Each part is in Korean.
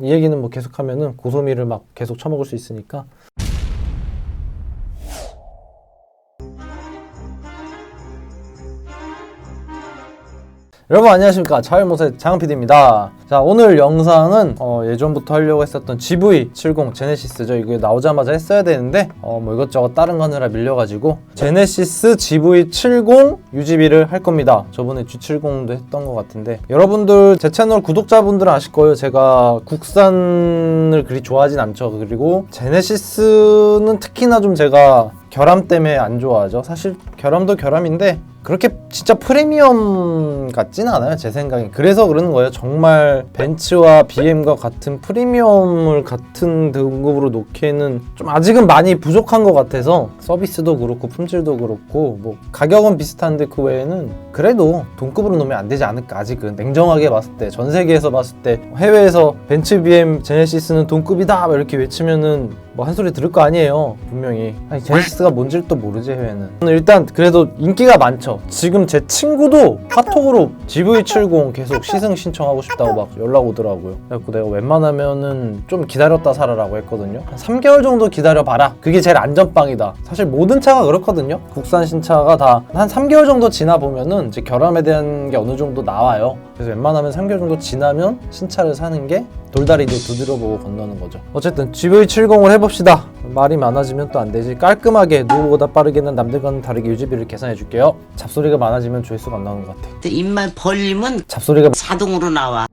이 얘기는 뭐 계속하면은 고소미를 막 계속 처먹을 수 있으니까. 여러분 안녕하십니까, 자율모색 장PD입니다. 자, 오늘 영상은 예전부터 하려고 했었던 GV70 제네시스죠. 이거 나오자마자 했어야 되는데 뭐 이것저것 다른 거 하느라 밀려가지고 제네시스 GV70 UGB를 할 겁니다. 저번에 G70도 했던 것 같은데, 여러분들 제 채널 구독자분들은 아실 거예요. 제가 국산을 그리 좋아하진 않죠. 그리고 제네시스는 특히나 좀 제가 결함 때문에 안 좋아하죠. 사실 결함도 결함인데 그렇게 진짜 프리미엄 같진 않아요, 제 생각에. 그래서 그러는 거예요. 정말 벤츠와 BM과 같은 프리미엄을 같은 등급으로 놓기에는 좀 아직은 많이 부족한 것 같아서, 서비스도 그렇고 품질도 그렇고 뭐 가격은 비슷한데 그 외에는 그래도 동급으로 놓으면 안 되지 않을까. 아직은 냉정하게 봤을 때, 전 세계에서 봤을 때 해외에서 벤츠, BM, 제네시스는 동급이다 이렇게 외치면은 뭐 한 소리 들을 거 아니에요, 분명히. 아니, 제네시스가 뭔지를 또 모르지, 해외는. 일단 그래도 인기가 많죠. 지금 제 친구도 카톡으로 GV70 계속 시승 신청하고 싶다고 막 연락 오더라고요. 그래서 내가 웬만하면은 좀 기다렸다 살아라고 했거든요. 한 3개월 정도 기다려봐라, 그게 제일 안전빵이다. 사실 모든 차가 그렇거든요. 국산 신차가 다 한 3개월 정도 지나 보면은 이제 결함에 대한 게 어느 정도 나와요. 그래서 웬만하면 3개월 정도 지나면 신차를 사는 게 돌다리도 두드려보고 건너는 거죠. 어쨌든 GV70을 해봅시다. 말이 많아지면 또 안 되지. 깔끔하게 누구보다 빠르게는 남들과는 다르게 유지비를 계산해 줄게요. 잡소리가 많아지면 조회수가 안 나오는 것 같아. 입만 벌리면 잡소리가 자동으로 나와.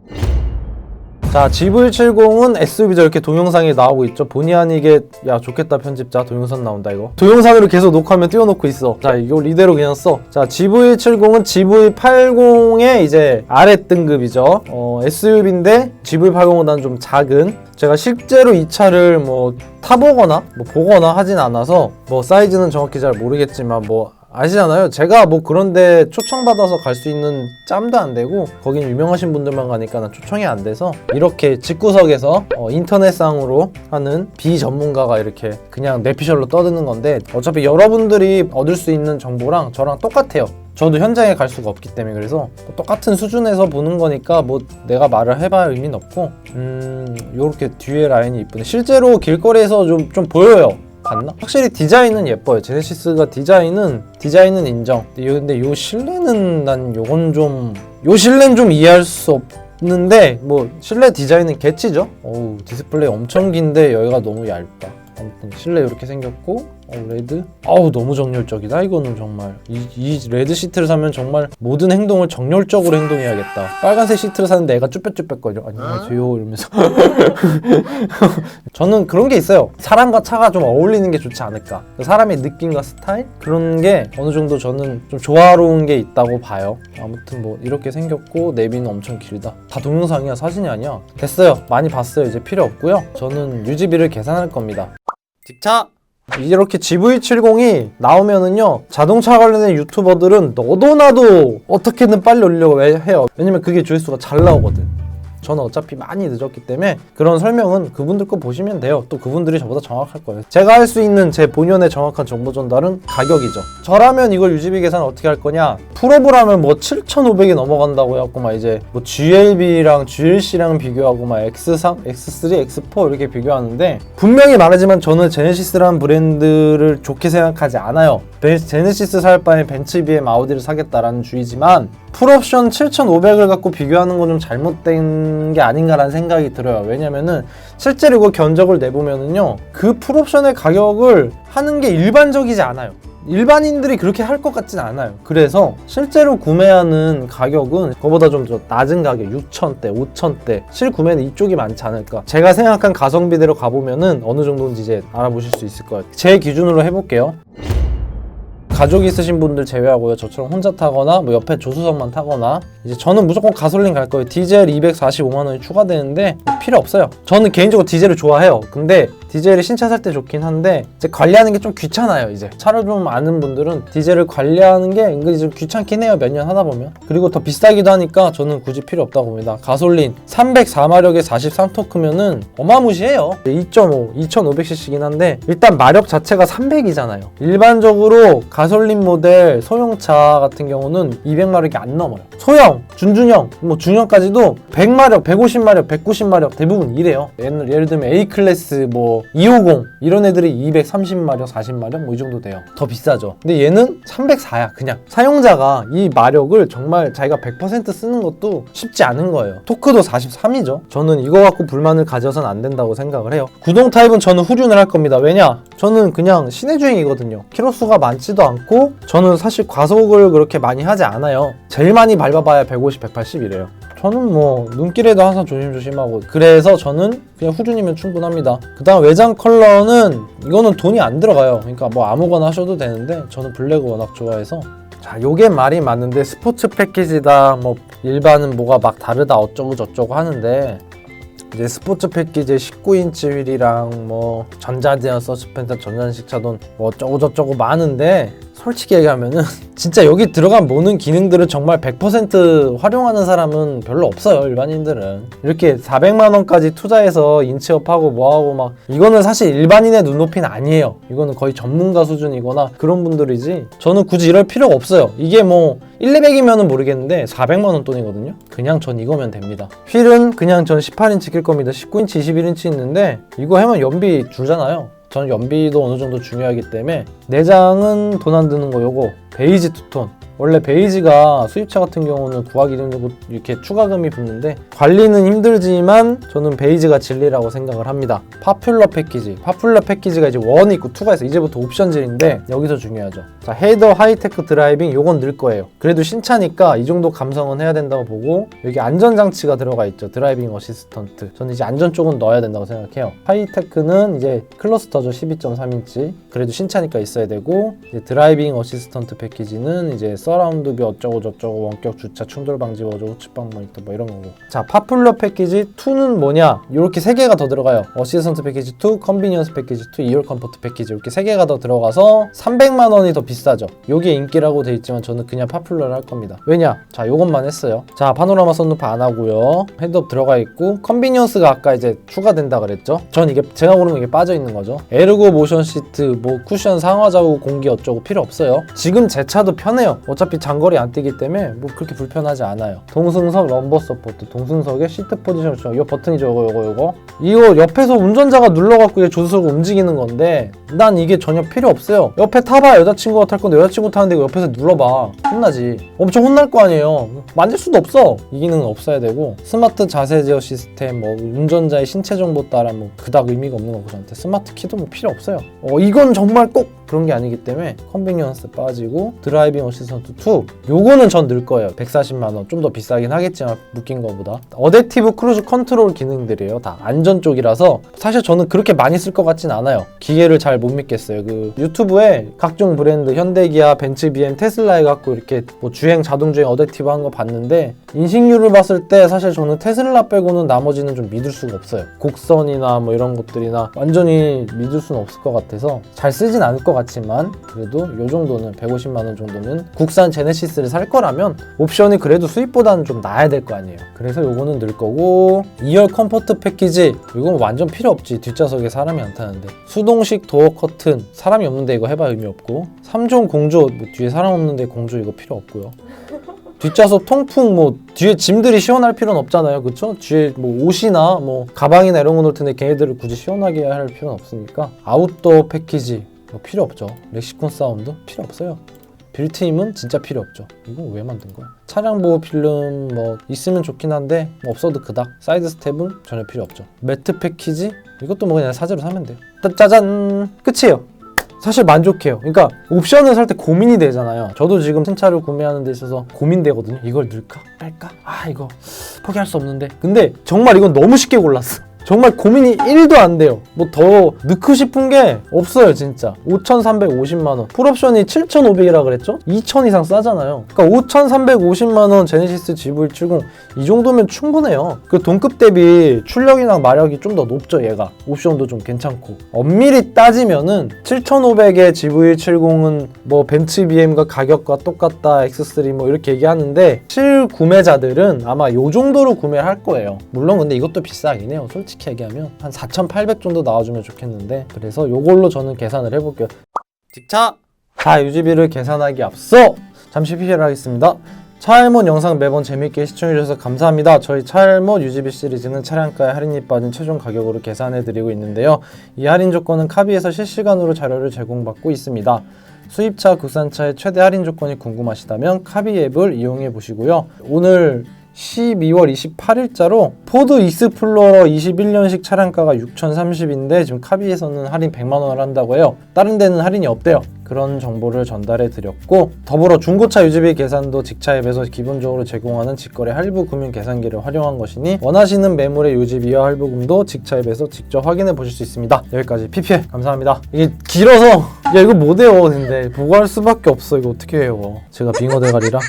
자, GV70은 SUV죠. 이렇게 동영상이 나오고 있죠. 본의 아니게 야 좋겠다 편집자, 동영상 나온다 이거. 동영상으로 계속 녹화하면 띄워놓고 있어. 자, 이걸 이대로 그냥 써. 자, GV70은 GV80의 이제 아래 등급이죠. SUV인데 GV80보다는 좀 작은. 제가 실제로 이 차를 뭐 타보거나 뭐 보거나 하진 않아서 뭐 사이즈는 정확히 잘 모르겠지만 뭐 아시잖아요. 제가 뭐 그런데 초청받아서 갈 수 있는 짬도 안 되고, 거긴 유명하신 분들만 가니까 난 초청이 안 돼서 이렇게 집구석에서 인터넷상으로 하는 비전문가가 이렇게 그냥 뇌피셜로 떠드는 건데, 어차피 여러분들이 얻을 수 있는 정보랑 저랑 똑같아요. 저도 현장에 갈 수가 없기 때문에. 그래서 똑같은 수준에서 보는 거니까 뭐 내가 말을 해봐야 의미는 없고, 요렇게 뒤에 라인이 이쁘네. 실제로 길거리에서 좀 보여요. 봤나? 확실히 디자인은 예뻐요. 제네시스가 디자인은 인정. 근데 요 실내는 난 요건 좀, 요 실내는 좀 이해할 수 없는데, 뭐 실내 디자인은 개치죠. 어우, 디스플레이 엄청 긴데 여기가 너무 얇다. 아무튼 실내 이렇게 생겼고, 레드? 아우, 너무 정열적이다. 이거는 정말 이 레드 시트를 사면 정말 모든 행동을 정열적으로 행동해야겠다. 빨간색 시트를 사는데 애가 쭈뼛쭈뼛거려. 안녕하세요 이러면서. 저는 그런 게 있어요. 사람과 차가 좀 어울리는 게 좋지 않을까. 사람의 느낌과 스타일? 그런 게 어느 정도 저는 좀 조화로운 게 있다고 봐요. 아무튼 뭐 이렇게 생겼고, 내비는 엄청 길다. 다 동영상이야, 사진이 아니야. 됐어요. 많이 봤어요. 이제 필요 없고요. 저는 유지비를 계산할 겁니다. 뒷차! 이렇게 GV70이 나오면은요, 자동차 관련된 유튜버들은 너도 나도 어떻게든 빨리 올리려고 해요. 왜냐면 그게 조회수가 잘 나오거든. 저는 어차피 많이 늦었기 때문에 그런 설명은 그분들 거 보시면 돼요. 또 그분들이 저보다 정확할 거예요. 제가 할 수 있는 제 본연의 정확한 정보 전달은 가격이죠. 저라면 이걸 유지비 계산 어떻게 할 거냐? 풀업을 뭐 7,500이 넘어간다고 해갖고 막 이제 뭐 GLB랑 GLC랑 비교하고 막 X3, X3, X4 이렇게 비교하는데, 분명히 말하지만 저는 제네시스라는 브랜드를 좋게 생각하지 않아요. 제네시스 살 바에 벤츠, BM, 아우디를 사겠다라는 주의지만, 풀옵션 7,500을 갖고 비교하는 건 좀 잘못된 게 아닌가라는 생각이 들어요. 왜냐면은 실제로 이거 견적을 내보면은요, 그 풀옵션의 가격을 하는 게 일반적이지 않아요. 일반인들이 그렇게 할 것 같진 않아요. 그래서 실제로 구매하는 가격은 그거보다 좀 낮은 가격, 6,000대, 5,000대, 실구매는 이쪽이 많지 않을까. 제가 생각한 가성비대로 가보면은 어느 정도인지 이제 알아보실 수 있을 거예요. 제 기준으로 해볼게요. 가족이 있으신 분들 제외하고요. 저처럼 혼자 타거나 뭐 옆에 조수석만 타거나, 이제 저는 무조건 가솔린 갈 거예요. 디젤 245만 원이 추가되는데 필요 없어요. 저는 개인적으로 디젤을 좋아해요. 근데 디젤이 신차 살 때 좋긴 한데 이제 관리하는 게 좀 귀찮아요. 이제 차를 좀 아는 분들은 디젤을 관리하는 게 은근히 좀 귀찮긴 해요. 몇 년 하다 보면. 그리고 더 비싸기도 하니까 저는 굳이 필요 없다고 봅니다. 가솔린 304마력에 43토크면은 어마무시해요. 2.5, 2500cc긴 한데 일단 마력 자체가 300이잖아요. 일반적으로 가솔린 모델 소형차 같은 경우는 200마력이 안 넘어요. 소형, 준중형, 뭐 중형까지도 100마력, 150마력, 190마력 대부분 이래요. 예를 들면 A클래스 뭐 250 이런 애들이 230마력, 40마력 뭐 이 정도 돼요. 더 비싸죠. 근데 얘는 304야. 그냥 사용자가 이 마력을 정말 자기가 100% 쓰는 것도 쉽지 않은 거예요. 토크도 43이죠. 저는 이거 갖고 불만을 가져선 안 된다고 생각을 해요. 구동 타입은 저는 후륜을 할 겁니다. 왜냐? 저는 그냥 시내 주행이거든요. 키로수가 많지도 않고 저는 사실 과속을 그렇게 많이 하지 않아요. 제일 많이 밟아봐야 150, 180이래요. 저는 뭐 눈길에도 항상 조심조심하고 그래서 저는 그냥 후륜이면 충분합니다. 그 다음 외장 컬러는 이거는 돈이 안 들어가요. 그러니까 뭐 아무거나 하셔도 되는데 저는 블랙을 워낙 좋아해서 자, 요게 말이 맞는데 스포츠 패키지다 뭐 일반은 뭐가 막 다르다 어쩌고 저쩌고 하는데 이제 스포츠 패키지에 19인치 휠이랑 뭐 전자제어 서스펜션 전자식 차돈 뭐 어쩌고 저쩌고 많은데 솔직히 얘기하면은 진짜 여기 들어간 모든 기능들을 정말 100% 활용하는 사람은 별로 없어요. 일반인들은 이렇게 400만 원까지 투자해서 인치업하고 뭐하고 막 이거는 사실 일반인의 눈높이는 아니에요. 이거는 거의 전문가 수준이거나 그런 분들이지 저는 굳이 이럴 필요가 없어요. 이게 뭐 1, 200이면은 모르겠는데 400만 원 돈이거든요. 그냥 전 이거면 됩니다. 휠은 그냥 전 18인치 낄 겁니다. 19인치, 21인치 있는데 이거 하면 연비 줄잖아요. 저는 연비도 어느 정도 중요하기 때문에 내장은 돈 안 드는 거 요거 베이지 투톤. 원래 베이지가 수입차 같은 경우는 구하기 힘들고 이렇게 추가금이 붙는데 관리는 힘들지만 저는 베이지가 진리라고 생각을 합니다. 파퓰러 패키지. 파퓰러 패키지가 이제 1이 있고 2가 있어. 이제부터 옵션질인데 여기서 중요하죠. 자, 헤더 하이테크 드라이빙 요건 늘 거예요. 그래도 신차니까 이 정도 감성은 해야 된다고 보고 여기 안전장치가 들어가 있죠. 드라이빙 어시스턴트. 저는 이제 안전 쪽은 넣어야 된다고 생각해요. 하이테크는 이제 클러스터죠. 12.3인치. 그래도 신차니까 있어야 되고 이제 드라이빙 어시스턴트 패키지는 이제 서라운드 뷰 어쩌고 저쩌고 원격 주차 충돌 방지 버전 우측방 모니터 뭐 이런 거고. 자, 파퓰러 패키지 2는 뭐냐? 이렇게 3개가 더 들어가요. 어시스턴트 패키지 2, 컨비니언스 패키지 2, 2열 컴포트 패키지 이렇게 3개가 더 들어가서 300만 원이 더 비싸죠. 요게 인기라고 돼 있지만 저는 그냥 파퓰러를 할 겁니다. 왜냐? 자, 요것만 했어요. 자, 파노라마 선루프 안 하고요. 헤드업 들어가 있고 컨비니언스가 아까 이제 추가된다 그랬죠. 전 이게 제가 고른 거 이게 빠져 있는 거죠. 에르고 모션 시트 뭐 쿠션 상하 좌우 공기 어쩌고 필요 없어요. 지금 제 차도 편해요. 어차피 장거리 안 뛰기 때문에 뭐 그렇게 불편하지 않아요. 동승석 럼버 서포트, 동승석의 시트 포지션 조정, 이거 버튼이죠. 이거 옆에서 운전자가 눌러갖고 조수석을 움직이는 건데 난 이게 전혀 필요 없어요. 옆에 타봐. 여자친구가 탈 건데 여자친구 타는데 이거 옆에서 눌러봐. 혼나지. 엄청 혼날 거 아니에요. 만질 수도 없어. 이 기능은 없어야 되고 스마트 자세 제어 시스템, 뭐 운전자의 신체 정보 따라 뭐 그닥 의미가 없는 거고 저한테 스마트 키도 뭐 필요 없어요. 이건 정말 꼭 그런 게 아니기 때문에 컨비니언스 빠지고 드라이빙 어시스턴트 2 요거는 전 늘 거예요. 140만 원. 좀 더 비싸긴 하겠지만 묶인 거보다. 어댑티브 크루즈 컨트롤 기능들이에요. 다 안전 쪽이라서 사실 저는 그렇게 많이 쓸 것 같진 않아요. 기계를 잘 못 믿겠어요. 그 유튜브에 각종 브랜드 현대기아, 벤츠, BM, 테슬라 해갖고 이렇게 뭐 주행, 자동주행 어댑티브 한 거 봤는데 인식률을 봤을 때 사실 저는 테슬라 빼고는 나머지는 좀 믿을 수가 없어요. 곡선이나 뭐 이런 것들이나 완전히 믿을 수는 없을 것 같아서 잘 쓰진 않을 것 같지만 그래도 요 정도는 150만 원 정도는 국산 제네시스를 살 거라면 옵션이 그래도 수입보다는 좀 나아야 될 거 아니에요. 그래서 요거는 늘 거고 2열 컴포트 패키지 이건 완전 필요 없지. 뒷좌석에 사람이 안 타는데 수동식 도어 커튼 사람이 없는데 이거 해봐 의미 없고 3종 공조 뭐 뒤에 사람 없는데 공조 이거 필요 없고요. 뒷좌석 통풍 뭐 뒤에 짐들이 시원할 필요는 없잖아요. 그쵸? 뒤에 뭐 옷이나 뭐 가방이나 이런 거 놓을 텐데 걔네들을 굳이 시원하게 할 필요는 없으니까 아웃도어 패키지 뭐 필요 없죠. 렉시콘 사운드 필요 없어요. 빌트임은 진짜 필요 없죠. 이건 왜 만든 거야? 차량 보호 필름 뭐 있으면 좋긴 한데 뭐 없어도 그닥. 사이드 스텝은 전혀 필요 없죠. 매트 패키지 이것도 뭐 그냥 사제로 사면 돼요. 짜잔 끝이에요. 사실 만족해요. 그러니까 옵션을 살 때 고민이 되잖아요. 저도 지금 신차를 구매하는 데 있어서 고민되거든요. 이걸 넣을까? 말까? 이거 포기할 수 없는데. 근데 정말 이건 너무 쉽게 골랐어. 정말 고민이 1도 안 돼요. 뭐 더 넣고 싶은 게 없어요 진짜. 5,350만원, 풀옵션이 7,500이라 그랬죠? 2,000 이상 싸잖아요. 그러니까 5,350만원 제네시스 GV70 이 정도면 충분해요. 그 동급 대비 출력이랑 마력이 좀 더 높죠 얘가. 옵션도 좀 괜찮고. 엄밀히 따지면은 7,500의 GV70은 뭐 벤츠 BM과 가격과 똑같다 X3 뭐 이렇게 얘기하는데 실구매자들은 아마 요 정도로 구매를 할 거예요. 물론 근데 이것도 비싸긴 해요. 솔직히 얘기하면 한 4,800 정도 나와주면 좋겠는데, 그래서 요걸로 저는 계산을 해볼게요. 직차! 자, 유지비를 계산하기 앞서 잠시 PP를 하겠습니다. 차알못 영상 매번 재밌게 시청해주셔서 감사합니다. 저희 차알못 유지비 시리즈는 차량가에 할인이 빠진 최종 가격으로 계산해드리고 있는데요. 이 할인 조건은 카비에서 실시간으로 자료를 제공받고 있습니다. 수입차, 국산차의 최대 할인 조건이 궁금하시다면 카비 앱을 이용해 보시고요. 오늘 12월 28일자로 포드 익스플로러 21년식 차량가가 6,030인데 지금 카비에서는 할인 100만원을 한다고 해요. 다른 데는 할인이 없대요. 그런 정보를 전달해 드렸고, 더불어 중고차 유지비 계산도 직차 앱에서 기본적으로 제공하는 직거래 할부 금융 계산기를 활용한 것이니 원하시는 매물의 유지비와 할부금도 직차 앱에서 직접 확인해 보실 수 있습니다. 여기까지 PPL 감사합니다. 이게 길어서 야 이거 못해요. 근데 보고할 수밖에 없어. 이거 어떻게 해요. 제가 빙어 대가리라.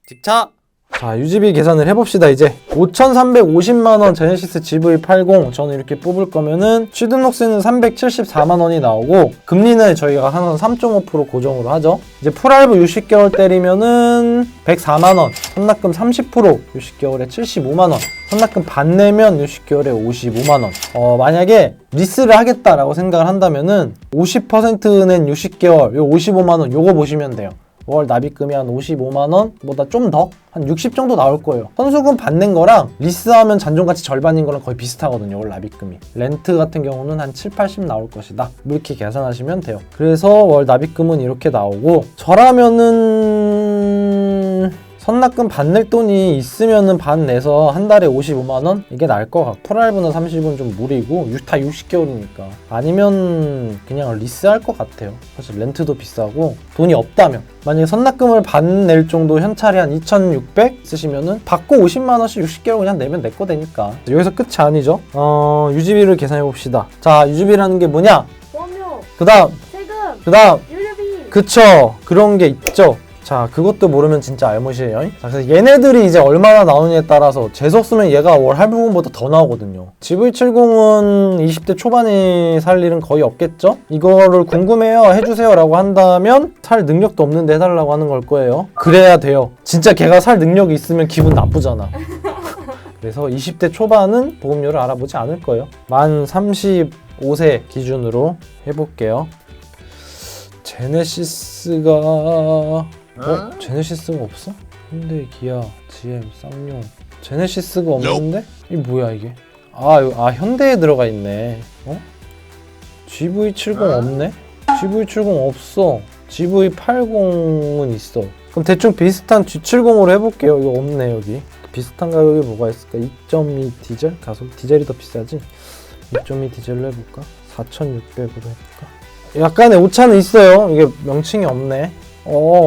직차! 자, 유지비 계산을 해봅시다. 이제 5,350만원 제네시스 GV80 저는 이렇게 뽑을 거면은 취등록세는 374만원이 나오고, 금리는 저희가 항상 3.5% 고정으로 하죠. 이제 풀할부 60개월 때리면은 104만원, 선납금 30% 60개월에 75만원, 선납금 반 내면 60개월에 55만원. 만약에 리스를 하겠다라고 생각을 한다면은 50%는 60개월, 요 55만원 요거 보시면 돼요. 월 납입금이 한 55만원보다 좀 더? 한 60 정도 나올 거예요. 선수금 받는 거랑 리스하면 잔존가치 절반인 거랑 거의 비슷하거든요. 월 납입금이. 렌트 같은 경우는 한 7, 80 나올 것이다. 이렇게 계산하시면 돼요. 그래서 월 납입금은 이렇게 나오고, 저라면은 선납금 받낼 돈이 있으면은 반 내서 한 달에 55만원? 이게 나을 것 같고, 풀할부는 30은 좀 무리고 다 60개월이니까 아니면 그냥 리스할 것 같아요. 사실 렌트도 비싸고 돈이 없다면. 만약에 선납금을 반낼 정도 현찰이 한 2,600 쓰시면은 받고 50만원씩 60개월 그냥 내면 내 거 되니까. 여기서 끝이 아니죠. 유지비를 계산해 봅시다. 자, 유지비라는 게 뭐냐? 보험료, 그 다음 세금, 유류비. 그쵸, 그런 게 있죠. 자, 그것도 모르면 진짜 알못이에요. 자, 그래서 얘네들이 이제 얼마나 나오느냐에 따라서 재수 없으면 얘가 월 할부금보다 더 나오거든요. GV70은 20대 초반에 살 일은 거의 없겠죠? 이거를 궁금해요, 해주세요 라고 한다면 살 능력도 없는데 해달라고 하는 걸 거예요. 그래야 돼요. 진짜 걔가 살 능력이 있으면 기분 나쁘잖아. 그래서 20대 초반은 보험료를 알아보지 않을 거예요. 만 35세 기준으로 해볼게요. 제네시스가 제네시스가 없어? 현대, 기아, GM, 쌍용. 제네시스가 없는데? 이게 뭐야 이게? 현대에 들어가 있네. GV70 없네? GV70 없어. GV80은 있어. 그럼 대충 비슷한 G70으로 해볼게요. 이거 없네 여기. 비슷한 가격이 뭐가 있을까? 2.2 디젤? 디젤이 더 비싸지? 2.2 디젤로 해볼까? 4,600으로 해볼까? 약간의 오차는 있어요. 이게 명칭이 없네.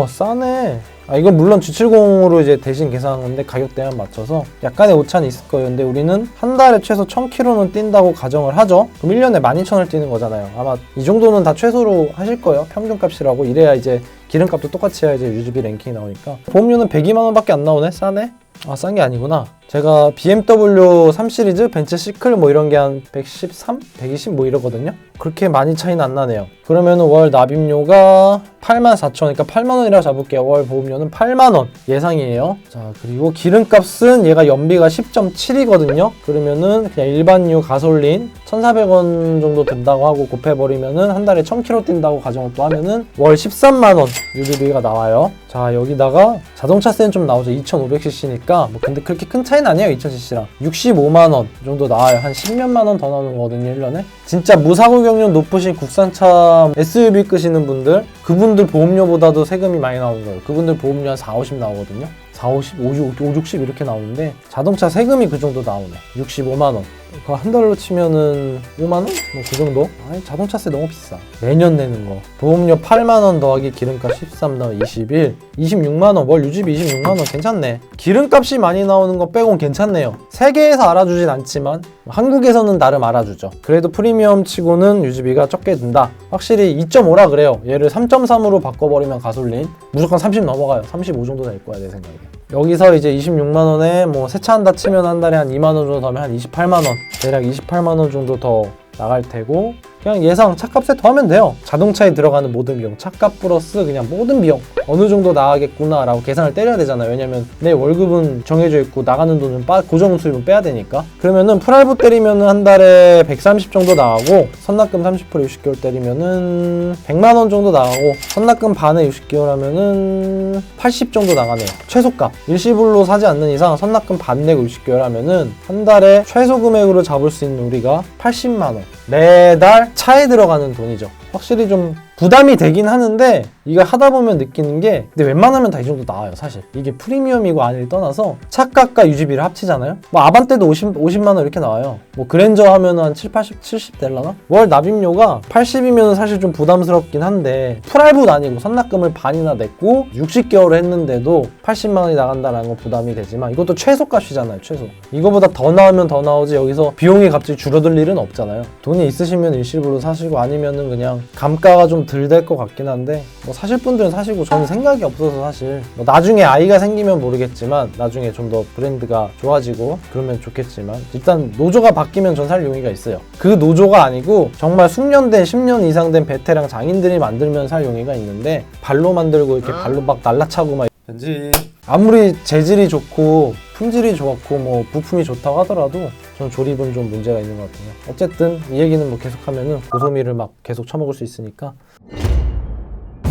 싸네. 이건 물론 G70으로 이제 대신 계산한 건데 가격대만 맞춰서 약간의 오차는 있을 거예요. 근데 우리는 한 달에 최소 1,000km는 뛴다고 가정을 하죠. 그럼 1년에 12,000을 뛰는 거잖아요. 아마 이 정도는 다 최소로 하실 거예요. 평균값이라고. 이래야 이제 기름값도 똑같이 해야 이제 유지비 랭킹이 나오니까. 보험료는 102만원 밖에 안 나오네? 싸네? 싼 게 아니구나. 제가 BMW 3 시리즈, 벤츠 시클 뭐 이런 게 한 113? 120 뭐 이러거든요. 그렇게 많이 차이는 안 나네요. 그러면은 월 납입료가 84,000원, 그러니까 8만원이라고 잡을게요. 월 보험료는 8만원 예상이에요. 자, 그리고 기름값은 얘가 연비가 10.7이거든요. 그러면은 그냥 일반유 가솔린 1,400원 정도 든다고 하고 곱해버리면은 한 달에 1,000km 뛴다고 가정을 또 하면은 월 13만원 유지비가 나와요. 자, 여기다가 자동차세는 좀 나오죠. 2,500cc니까 뭐 근데 그렇게 큰 차이는 아니에요. 2,000cc랑 65만원 정도 나와요. 한 10년만원 더 나오는 거거든요 1년에. 진짜 무사고 경력 높으신 국산차 SUV 끄시는 분들, 그분들 보험료보다도 세금이 많이 나오는 거예요. 그분들 보험료 한 4, 50 나오거든요. 4, 50, 5, 60 이렇게 나오는데 자동차 세금이 그 정도 나오네. 65만원. 그거 한 달로 치면은 5만 원? 뭐 그 정도? 아니 자동차세 너무 비싸. 매년 내는 거. 보험료 8만 원 더하기 기름값 13 더하기 21. 26만 원. 월 유지비 26만 원 괜찮네. 기름값이 많이 나오는 거 빼곤 괜찮네요. 세계에서 알아주진 않지만 한국에서는 나름 알아주죠. 그래도 프리미엄 치고는 유지비가 적게 든다. 확실히 2.5라 그래요. 얘를 3.3으로 바꿔버리면 가솔린 무조건 30 넘어가요. 35 정도 될 거야 내 생각에. 여기서 이제 26만 원에 뭐 세차한다 치면 한 달에 한 2만 원 정도 더하면 한 28만 원. 대략 28만 원 정도 더 나갈 테고 그냥 예상 차값에 더하면 돼요. 자동차에 들어가는 모든 비용, 차값 플러스 그냥 모든 비용 어느 정도 나가겠구나 라고 계산을 때려야 되잖아요. 왜냐면 내 월급은 정해져 있고 나가는 돈은 고정 수입은 빼야 되니까. 그러면은 프랄부 때리면은 한 달에 130 정도 나가고 선납금 30% 60개월 때리면은 100만 원 정도 나가고 선납금 반에 60개월 하면은 80 정도 나가네요. 최소값. 일시불로 사지 않는 이상 선납금 반 내고 60개월 하면은 한 달에 최소 금액으로 잡을 수 있는 우리가 80만 원. 매달 차에 들어가는 돈이죠. 확실히 좀 부담이 되긴 하는데 이거 하다 보면 느끼는 게 근데 웬만하면 다 이 정도 나와요 사실. 이게 프리미엄이고 아니를 떠나서 차값과 유지비를 합치잖아요. 뭐 아반떼도 50만 원 이렇게 나와요. 뭐 그랜저 하면 한 70 될라나? 월 납입료가 80이면 사실 좀 부담스럽긴 한데 프랄붓 아니고 선납금을 반이나 냈고 60개월을 했는데도 80만 원이 나간다는 건 부담이 되지만 이것도 최소값이잖아요. 최소. 이거보다 더 나오면 더 나오지 여기서 비용이 갑자기 줄어들 일은 없잖아요. 돈이 있으시면 일시불로 사시고 아니면은 그냥 감가가 좀 덜 될 것 같긴 한데 뭐 사실 분들은 사시고 저는 생각이 없어서 사실 뭐 나중에 아이가 생기면 모르겠지만 나중에 좀 더 브랜드가 좋아지고 그러면 좋겠지만 일단 노조가 바뀌면 전 살 용의가 있어요. 그 노조가 아니고 정말 숙련된 10년 이상 된 베테랑 장인들이 만들면 살 용의가 있는데 발로 만들고 이렇게 발로 막 날라차고 막 왠지 아무리 재질이 좋고 품질이 좋고 뭐 부품이 좋다고 하더라도 저는 조립은 좀 문제가 있는 것 같아요. 어쨌든 이 얘기는 뭐 계속하면은 고소미를 막 계속 처먹을 수 있으니까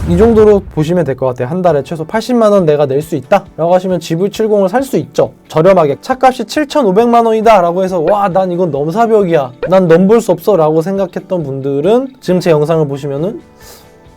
이 정도로 보시면 될 것 같아요. 한 달에 최소 80만 원 내가 낼 수 있다 라고 하시면 GV70을 살 수 있죠. 저렴하게. 차값이 7,500만 원이다 라고 해서 와 난 이건 넘사벽이야 난 넘볼 수 없어 라고 생각했던 분들은 지금 제 영상을 보시면은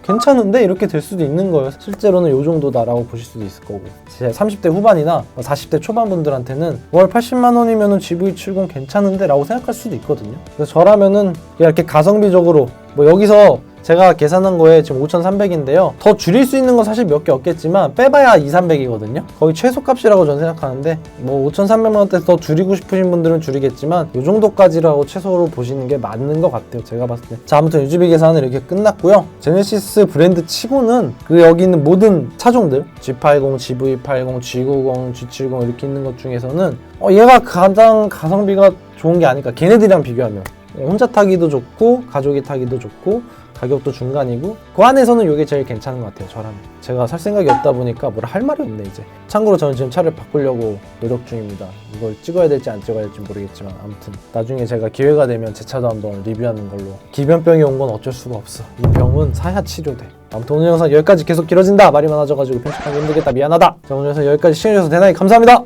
괜찮은데? 이렇게 될 수도 있는 거예요. 실제로는 이 정도다 라고 보실 수도 있을 거고 제 30대 후반이나 40대 초반 분들한테는 월 80만 원이면 GV70 괜찮은데? 라고 생각할 수도 있거든요. 그래서 저라면은 이렇게 가성비적으로 뭐 여기서 제가 계산한 거에 지금 5,300인데요. 더 줄일 수 있는 건 사실 몇 개 없겠지만 빼봐야 2,300이거든요. 거의 최소값이라고 저는 생각하는데 뭐 5,300만 원대 더 줄이고 싶으신 분들은 줄이겠지만 이 정도까지라고 최소로 보시는 게 맞는 것 같아요. 제가 봤을 때. 자, 아무튼 유지비 계산은 이렇게 끝났고요. 제네시스 브랜드 치고는 그 여기 있는 모든 차종들 G80, GV80, G90, G70 이렇게 있는 것 중에서는 얘가 가장 가성비가 좋은 게 아닐까. 걔네들이랑 비교하면 혼자 타기도 좋고 가족이 타기도 좋고 가격도 중간이고 그 안에서는 이게 제일 괜찮은 것 같아요. 저라면. 제가 살 생각이 없다 보니까 뭐라 할 말이 없네 이제. 참고로 저는 지금 차를 바꾸려고 노력 중입니다. 이걸 찍어야 될지 안 찍어야 될지 모르겠지만 아무튼 나중에 제가 기회가 되면 제 차도 한번 리뷰하는 걸로. 기변병이 온 건 어쩔 수가 없어. 이 병은 사야 치료돼. 아무튼 오늘 영상 여기까지. 계속 길어진다 말이 많아져가지고 편집하기 힘들겠다 미안하다. 자, 오늘 영상 여기까지 시청해주셔서 대단히 감사합니다.